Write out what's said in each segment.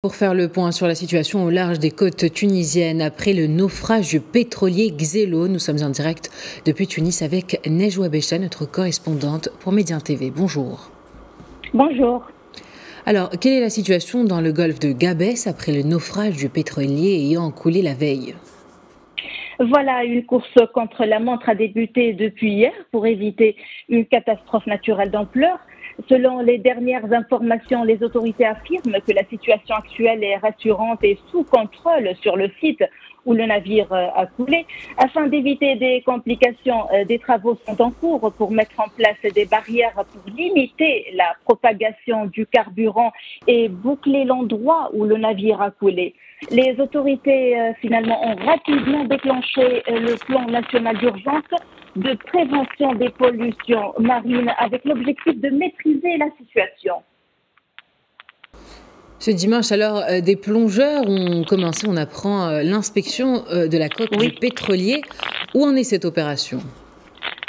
Pour faire le point sur la situation au large des côtes tunisiennes après le naufrage du pétrolier Xelo, nous sommes en direct depuis Tunis avec Nejwa Becha, notre correspondante pour Médien TV. Bonjour. Bonjour. Alors, quelle est la situation dans le golfe de Gabès après le naufrage du pétrolier ayant coulé la veille ? Voilà, une course contre la montre a débuté depuis hier pour éviter une catastrophe naturelle d'ampleur. Selon les dernières informations, les autorités affirment que la situation actuelle est rassurante et sous contrôle sur le site où le navire a coulé. Afin d'éviter des complications, des travaux sont en cours pour mettre en place des barrières pour limiter la propagation du carburant et boucler l'endroit où le navire a coulé. Les autorités finalement ont rapidement déclenché le plan national d'urgence de prévention des pollutions marines avec l'objectif de maîtriser la situation. Ce dimanche, alors, des plongeurs ont commencé, on apprend, l'inspection de la coque du pétrolier. Où en est cette opération ?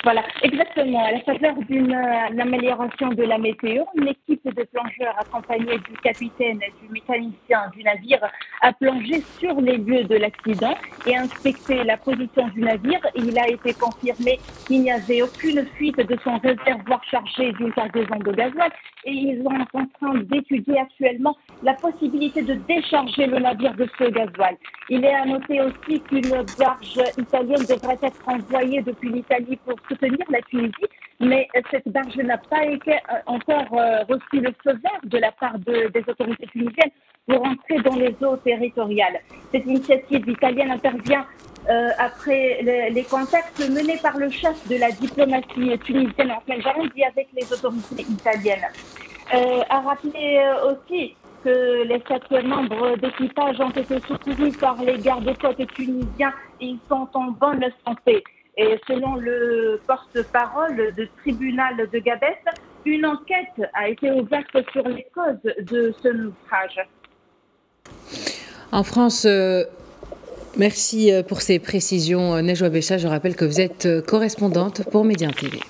Voilà, exactement. À la faveur d'une amélioration de la météo, une équipe de plongeurs accompagnée du capitaine et du mécanicien du navire a plongé sur les lieux de l'accident et inspecté la position du navire. Il a été confirmé qu'il n'y avait aucune fuite de son réservoir chargé d'une cargaison de gasoil et ils sont en train d'étudier actuellement la possibilité de décharger le navire de ce gasoil. Il est à noter aussi qu'une barge italienne devrait être envoyée depuis l'Italie pour soutenir la Tunisie, mais cette barge n'a pas encore reçu le feu vert de la part des autorités tunisiennes pour entrer dans les eaux territoriales. Cette initiative italienne intervient après les contacts menés par le chef de la diplomatie tunisienne en Algérie avec les autorités italiennes. À rappeler aussi que les 7 membres d'équipage ont été secourus par les gardes-côtes tunisiens et ils sont en bonne santé. Et selon le porte-parole du tribunal de Gabès, une enquête a été ouverte sur les causes de ce naufrage. En France, merci pour ces précisions, Nejwa Becha. Je rappelle que vous êtes correspondante pour Médien TV.